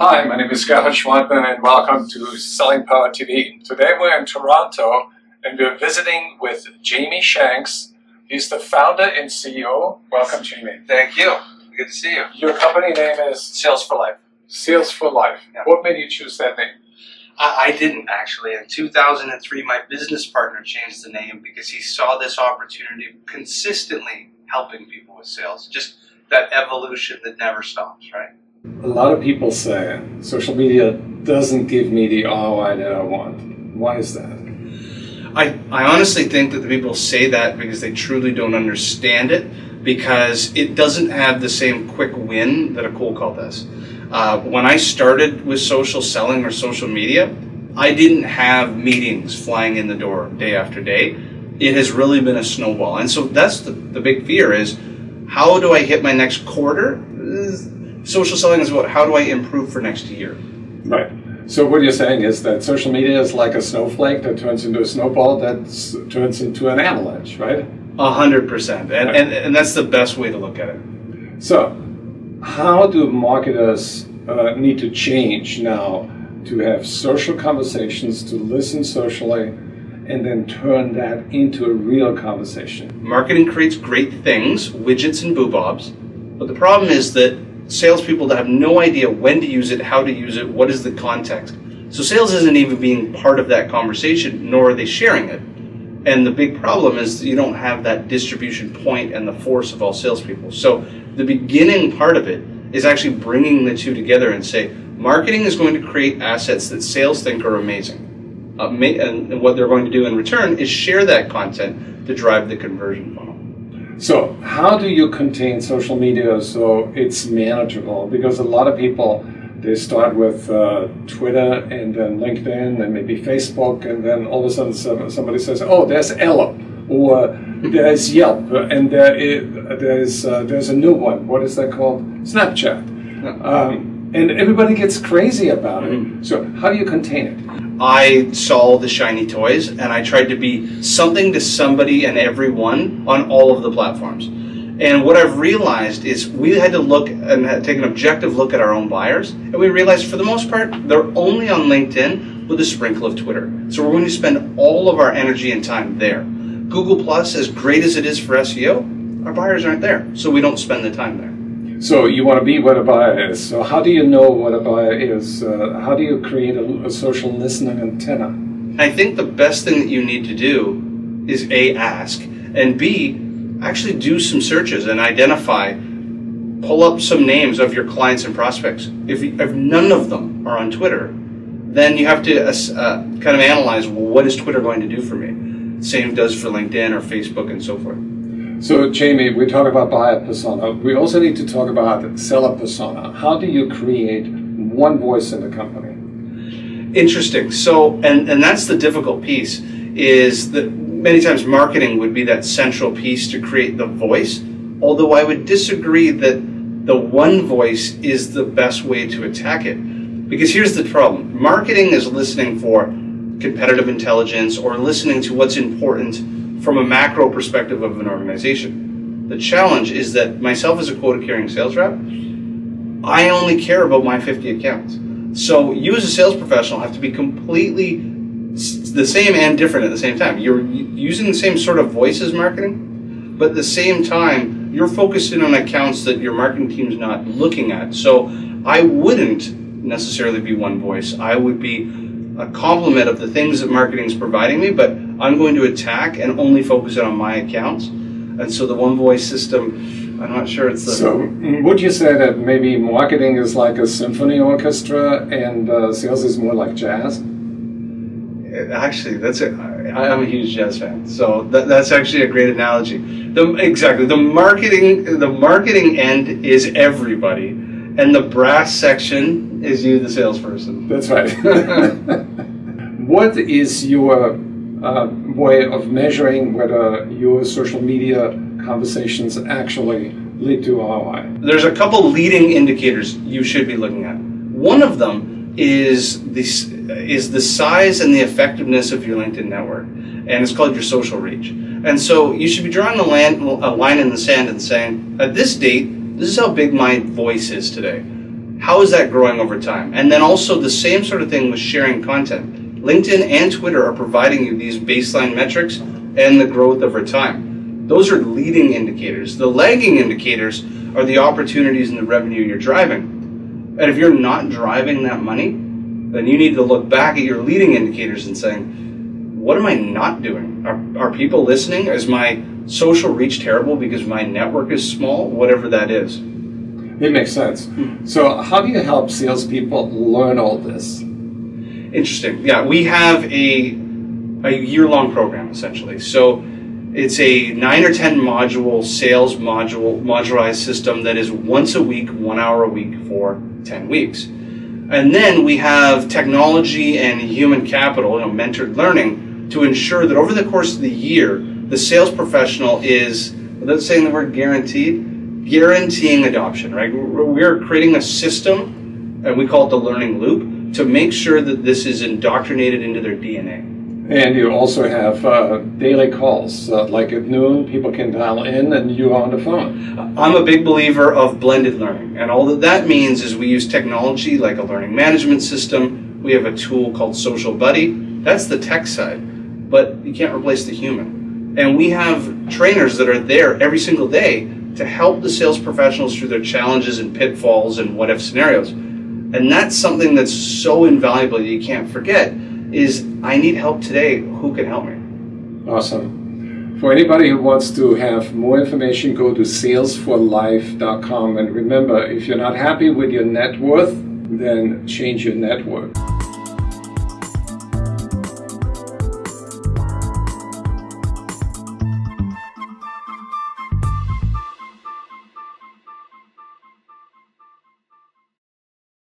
Hi, my name is Gschwandtner and welcome to Selling Power TV. Today we're in Toronto and we're visiting with Jamie Shanks. He's the founder and CEO. Welcome, Jamie. Thank you. Good to see you. Your company name is? Sales for Life. Sales for Life. Yeah. What made you choose that name? I didn't actually. In 2003, my business partner changed the name because he saw this opportunity of consistently helping people with sales. Just that evolution that never stops, right? A lot of people say social media doesn't give me the ROI that I want. Why is that? I honestly think that the people say that because they truly don't understand it, because it doesn't have the same quick win that a cold call does. When I started with social selling or social media, I didn't have meetings flying in the door day after day. It has really been a snowball. And so that's the big fear is, how do I hit my next quarter? Social selling is about how do I improve for next year. Right. So what you're saying is that social media is like a snowflake that turns into a snowball that turns into an avalanche, right? 100%. And that's the best way to look at it. So how do marketers need to change now to have social conversations, to listen socially, and then turn that into a real conversation? Marketing creates great things, widgets and boobobs, but the problem is that salespeople that have no idea when to use it, how to use it, what is the context. So sales isn't even being part of that conversation, nor are they sharing it. And the big problem is that you don't have that distribution point and the force of all salespeople. So the beginning part of it is actually bringing the two together and say, marketing is going to create assets that sales think are amazing. And what they're going to do in return is share that content to drive the conversion funnel. So how do you contain social media so it's manageable? Because a lot of people, they start with Twitter and then LinkedIn and maybe Facebook, and then all of a sudden somebody says, oh, there's Ella, or there's Yelp, and there's a new one. What is that called? Snapchat. And everybody gets crazy about it. So how do you contain it? I saw the shiny toys and I tried to be something to somebody and everyone on all of the platforms. And what I've realized is we had to look and take an objective look at our own buyers, and we realized for the most part they're only on LinkedIn with a sprinkle of Twitter. So we're going to spend all of our energy and time there. Google Plus, as great as it is for SEO, our buyers aren't there, so we don't spend the time there. So you want to be what a buyer is. So how do you know what a buyer is? How do you create a social listening antenna? I think the best thing that you need to do is A, ask, and B, actually do some searches and identify, pull up some names of your clients and prospects. If none of them are on Twitter, then you have to kind of analyze, well, what is Twitter going to do for me? Same does for LinkedIn or Facebook and so forth. So, Jamie, we talk about buyer persona. We also need to talk about seller persona. How do you create one voice in the company? Interesting. So, and that's the difficult piece, is that many times marketing would be that central piece to create the voice, although I would disagree that the one voice is the best way to attack it. Because here's the problem. Marketing is listening for competitive intelligence or listening to what's important from a macro perspective of an organization. The challenge is that myself as a quota-carrying sales rep, I only care about my 50 accounts. So you as a sales professional have to be completely the same and different at the same time. You're using the same sort of voice as marketing, but at the same time, you're focusing on accounts that your marketing team's not looking at. So I wouldn't necessarily be one voice. I would be a complement of the things that marketing is providing me, but I'm going to attack and only focus it on my accounts. And so the one voice system, I'm not sure it's the... So would you say that maybe marketing is like a symphony orchestra and sales is more like jazz? Actually, I'm a huge jazz fan, so that's actually a great analogy. Exactly, the marketing end is everybody, and the brass section is you, the salesperson. That's right. What is your way of measuring whether your social media conversations actually lead to ROI? There's a couple leading indicators you should be looking at. One of them is the size and the effectiveness of your LinkedIn network, and it's called your social reach. And so you should be drawing a line in the sand and saying, at this date, this is how big my voice is today. How is that growing over time? And then also the same sort of thing with sharing content. LinkedIn and Twitter are providing you these baseline metrics and the growth over time. Those are leading indicators. The lagging indicators are the opportunities and the revenue you're driving. And if you're not driving that money, then you need to look back at your leading indicators and saying, what am I not doing? Are people listening? Is my social reach terrible because my network is small? Whatever that is. It makes sense. So how do you help salespeople learn all this? Interesting. Yeah, we have a year-long program, essentially. So it's a 9 or 10 module sales modularized system that is once a week, 1 hour a week for 10 weeks. And then we have technology and human capital, mentored learning, to ensure that over the course of the year, the sales professional is, without saying the word guaranteeing adoption, right? We're creating a system, and we call it the learning loop, to make sure that this is indoctrinated into their DNA. And you also have daily calls, like at noon, people can dial in and you're on the phone. I'm a big believer of blended learning, and all that means is we use technology like a learning management system. We have a tool called Social Buddy. That's the tech side, but you can't replace the human. And we have trainers that are there every single day to help the sales professionals through their challenges and pitfalls and what-if scenarios. And that's something that's so invaluable that you can't forget is, I need help today, who can help me? Awesome. For anybody who wants to have more information, go to salesforlife.com. And remember, if you're not happy with your net worth, then change your network.